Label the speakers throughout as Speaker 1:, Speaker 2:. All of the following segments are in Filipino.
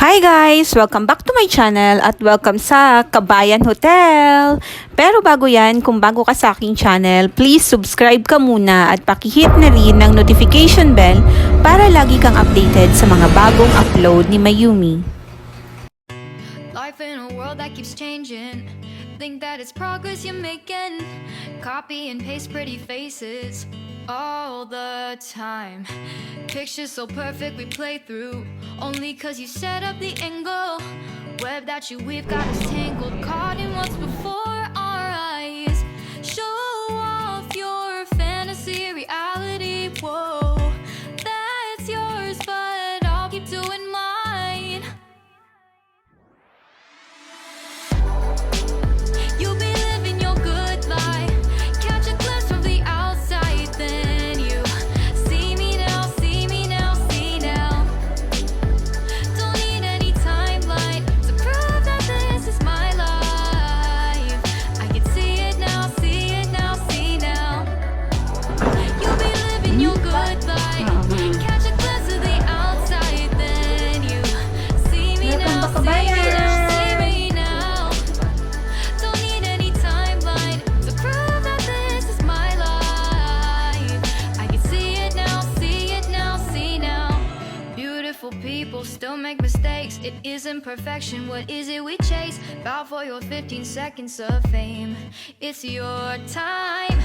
Speaker 1: Hi guys! Welcome back to my channel at welcome sa Kabayan Hotel. Pero bago yan, kung bago ka sa aking channel, please subscribe ka muna at pakihit na rin ng notification bell para lagi kang updated sa mga bagong upload ni Mayumi.
Speaker 2: Life in a world that keeps changing. Think that it's progress you're making. Copy and paste pretty faces all the time. Pictures so perfect we play through only cause you set up the angle. Web that you weave got us tangled, caught in what's before our eyes. Show off your fantasy reality. Whoa, that's yours, but I'll keep doing mine. You'll be living your good life. Catch a glimpse from the outside, then you see me now, see me now, see now. Don't need any timeline to prove that this is my life. I can see it now, see it now, see now. You'll be living your good life. Catch a glimpse of the outside, then you see me now, see me now, see me now. Don't need any timeline to prove that this is my life. I can see it now, see it now, see now. Beautiful people still make mistakes. It isn't perfection, what is it we chase? Bow for your 15 seconds of fame. It's your time.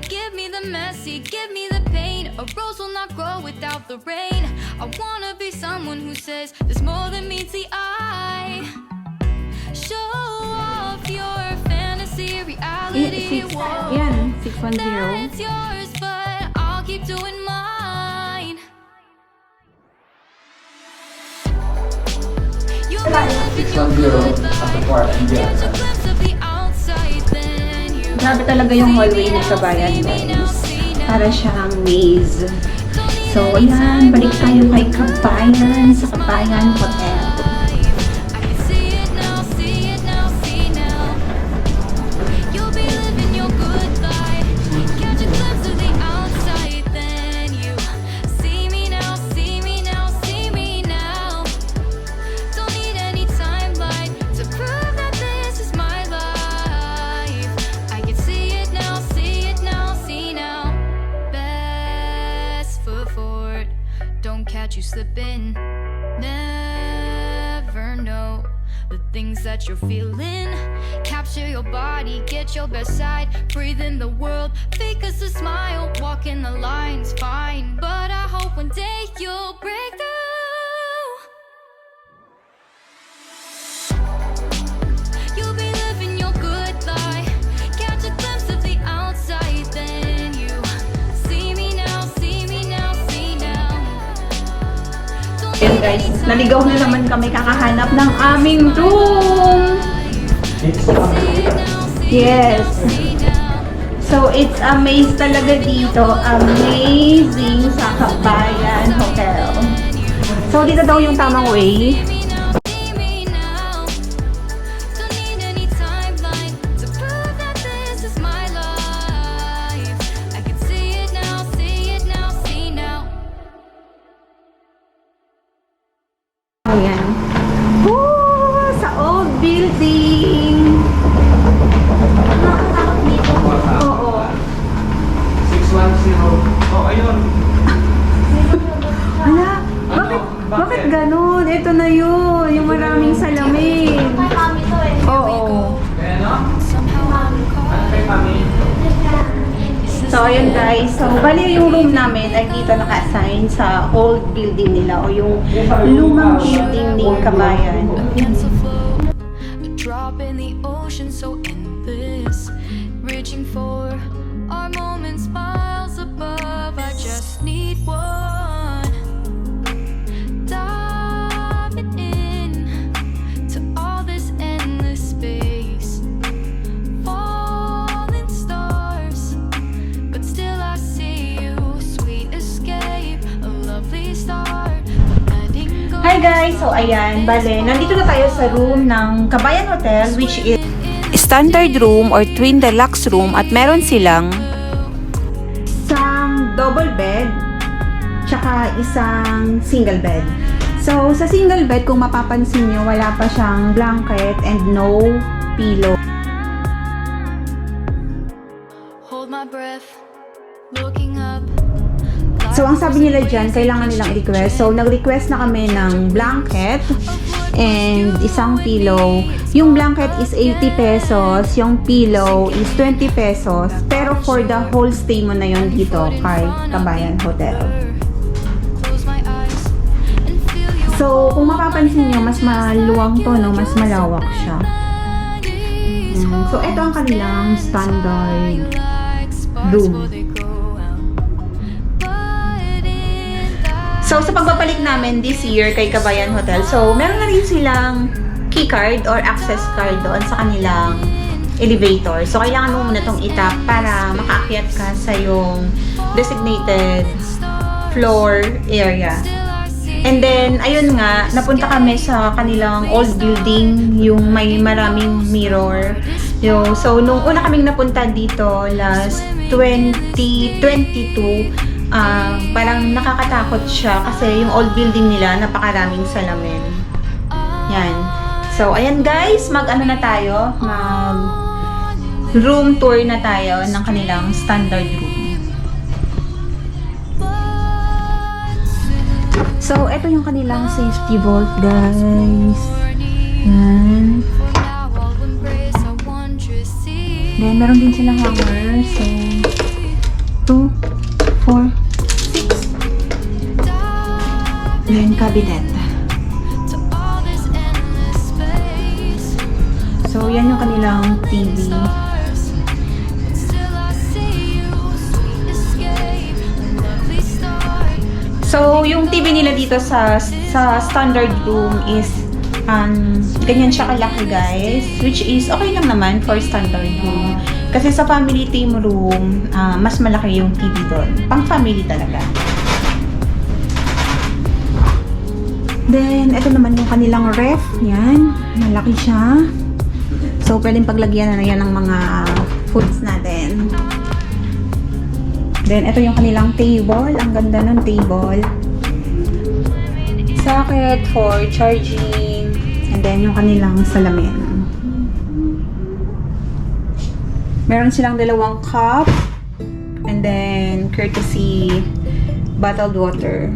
Speaker 2: Give me the messy, give me the pain. A rose will not grow without the rain. I wanna be someone who says there's more than meets the eye. Show off your fantasy reality. Whoa,
Speaker 1: Yan, 610.
Speaker 2: that's yours, but I'll keep doing mine. You'll be living your good life. Catch a glimpse of the outside, then you
Speaker 1: Grabe talaga yung hallway ng Kabayan guys. Para siyang maze. So ayan, balik tayo kay Kabayan sa Kabayan Hotel.
Speaker 2: I can see it now, see it now, see now. You'll be living your good life. Catch a glimpse of the outside, then you see me now, see me now, see me now. Don't need any timeline to prove that this is my life. I can see it now, see it now, see now. Best foot forward, don't catch you slipping. Never know the things that you're feeling. Capture your body, get your best side. Breathe in the world, fake us a smile. Walking the lines, fine. But I hope one day you'll break through. You'll be living your good life. Catch a glimpse of the outside, then you see me now, see me now, see now. Don't
Speaker 1: Ayan
Speaker 2: need
Speaker 1: guys,
Speaker 2: any
Speaker 1: naligaw na naman kami kakahanap ng aming room. Yes. So it's a maze talaga dito. Amazing sa Kabayan Hotel. So dito daw yung tamang way. Ayan. Woo! Sa old building. Oo.
Speaker 3: 610. Oh, ayun.
Speaker 1: Ala, bakit ganun? Ito na yun. Yung maraming salamin. Oo.
Speaker 3: Kaya no? Ano kay Mami?
Speaker 1: So, ayun guys. So, bali yung room namin ay dito naka-assign sa old building nila o yung lumang building ni Kabayan.
Speaker 2: Against the flow, a drop in the ocean so endless, reaching for our moments miles above. I just need one. Diving in to all this endless space, falling stars, but still I see you. Sweet escape, a lovely start. Letting go.
Speaker 1: Hi guys! So, ayan. Bale, nandito na tayo sa room ng Kabayan Hotel which is standard room or twin deluxe room at meron silang isang double bed tsaka isang single bed. So, sa single bed, kung mapapansin nyo, wala pa siyang blanket and no pillow.
Speaker 2: Hold my breath, looking up.
Speaker 1: So, ang sabi nila dyan, kailangan nilang i-request. So, nag-request na kami ng blanket and isang pillow. Yung blanket is 80 pesos, yung pillow is 20 pesos. Pero for the whole stay mo na yun dito kay Kabayan Hotel.
Speaker 2: Close my eyes and feel your
Speaker 1: So, kung mapapansin nyo, mas maluwang to, no? Mas malawak siya.
Speaker 2: bodies.
Speaker 1: So, ito ang kanilang standard
Speaker 2: Like sparks
Speaker 1: room.
Speaker 2: before they go out. But in that
Speaker 1: So, sa pagbabalik namin this year kay Kabayan Hotel, so, meron na rin silang key card or access card doon sa kanilang elevator. So, kailangan mo muna itong itap para makaakyat ka sa yung designated floor area. And then, ayun nga, napunta kami sa kanilang old building, yung may maraming mirror. So, nung una kaming napunta dito, last 2022, parang nakakatakot siya kasi yung old building nila, napakaraming salamin. Yan. So, ayan guys, mag-ano na tayo, mag-room tour na tayo ng kanilang standard room. So, ito yung kanilang safety vault, guys. Yan.
Speaker 2: now I'll embrace our wondrous sea.
Speaker 1: Then, meron din silang hanger. So, 2, 4, 6. Then, cabinet.
Speaker 2: To all this endless space.
Speaker 1: So, yan yung kanilang TV.
Speaker 2: Still I see you, sweet escape, a lovely start.
Speaker 1: So, yung TV nila dito sa standard room is ganyan siya kalaki, guys. Which is okay lang naman for standard room. Kasi sa family team room, mas malaki yung TV doon. Pang family talaga. Then, ito naman yung kanilang ref. Yan. Malaki siya. So, pwedeng paglagyan na yan ng mga foods natin. Then, ito yung kanilang table. Ang ganda ng table. Socket for charging. And then, yung kanilang salamin. Meron silang dalawang cup. And then, courtesy bottled water.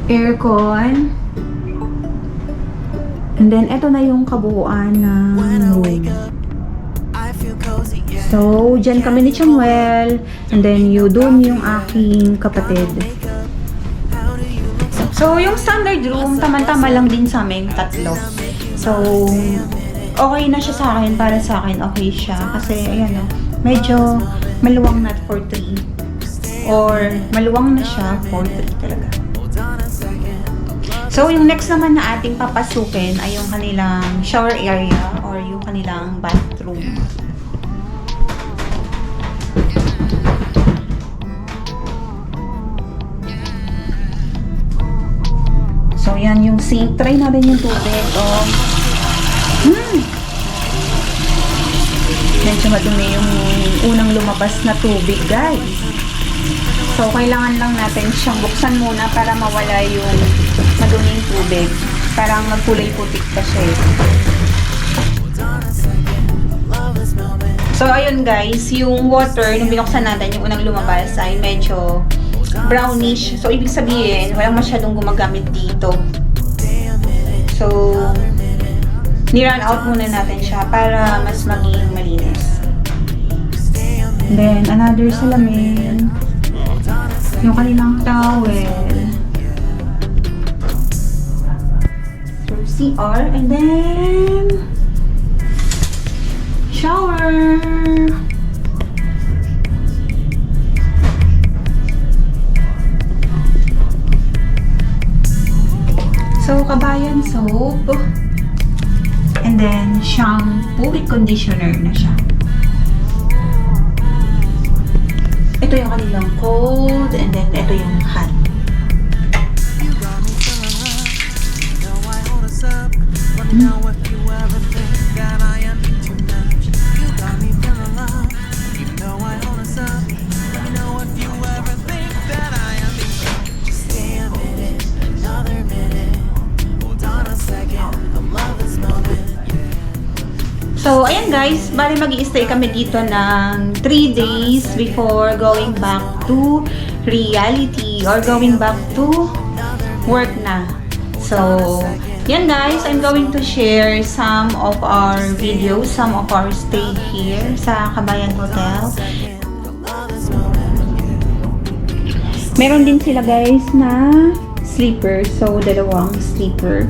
Speaker 1: Aircon. And then, ito na yung kabuuan ng room. So, dyan kami ni Chamuel. And then, dun yung aking kapatid. So, yung standard room, tama-tama lang din sa amin, tatlo. So, okay na siya sa akin. Para sa akin, okay siya. Kasi, ayan o, medyo maluwang na for 3. Or, maluwang na siya for 3 talaga. So, yung next naman na ating papasukin ay yung kanilang shower area or yung kanilang bathroom. So, yan yung sink. Try natin yung tubig. Medyo madumi yung unang lumabas na tubig, guys. So, kailangan lang natin siyang buksan muna para mawala yung maduming tubig. Parang magkulay putik pa siya eh. So, ayun guys, yung water, nung binuksan natin, yung unang lumabas ay medyo brownish. So, ibig sabihin, walang masyadong gumagamit dito. So, ni-run out muna natin siya para mas maging malinis. Then, another salamin. Yung kanilang towel. So, CR. And then, shower. So, Kabayan soap. And then, shampoo with conditioner na siya. Ito yung kanilang cold, and then ito yung hot. So, ayan guys, bali mag-i-stay kami dito ng 3 days before going back to reality or going back to work na. So, yan guys, I'm going to share some of our videos, some of our stay here sa Kabayan Hotel. Meron din sila guys na sleeper, so dalawang sleeper.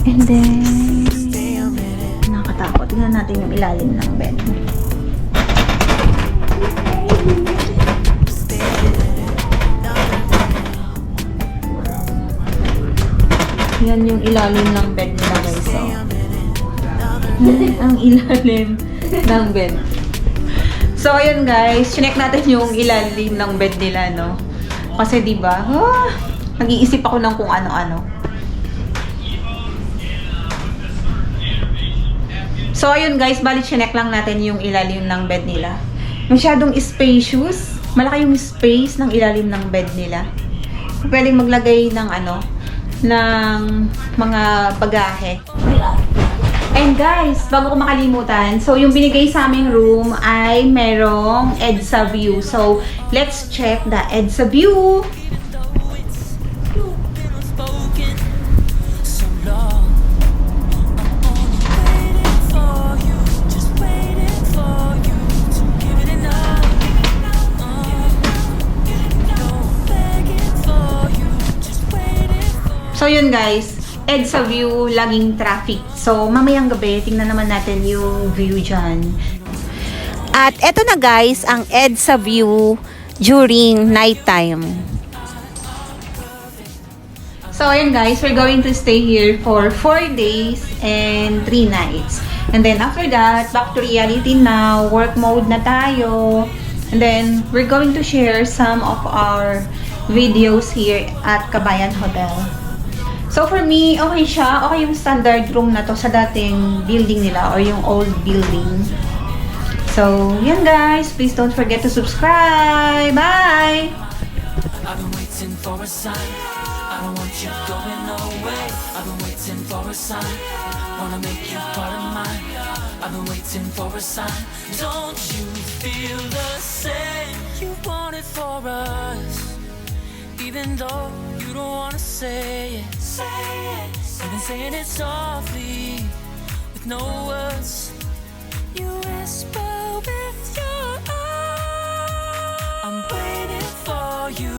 Speaker 1: And then, nakakatakot. Tingnan natin yung ilalim ng bed. Yan yung ilalim ng bed nila guys. So, ang ilalim ng bed. So, ayun guys. Chinek natin yung ilalim ng bed nila, no? Kasi diba, nag-iisip ako ng kung ano-ano. So, ayun guys. Bali, chinek lang natin yung ilalim ng bed nila. Masyadong spacious. Malaki yung space ng ilalim ng bed nila. Pwedeng maglagay ng ng mga bagahe. And guys, bago ko makalimutan, so yung binigay sa aming room ay merong EDSA view. So, let's check the EDSA view. So yun guys, EDSA view, laging traffic. So mamayang gabi, tingnan naman natin yung view dyan. At eto na guys, ang EDSA view during nighttime. So ayun guys, we're going to stay here for 4 days and 3 nights. And then after that, back to reality now, work mode na tayo. And then we're going to share some of our videos here at Kabayan Hotel. So for me, okay siya. Okay yung standard room na to sa dating building nila or yung old building. So, yan guys. Please don't forget to subscribe. Bye!
Speaker 4: I've been waiting for a sign. I don't want you going away. I've been waiting for a sign. Wanna make you part of mine. I've been waiting for a sign. Don't you feel the same? You want it for us. Even though you don't wanna say it, I've been saying it softly, with no words. You whisper with your eyes. I'm waiting for you.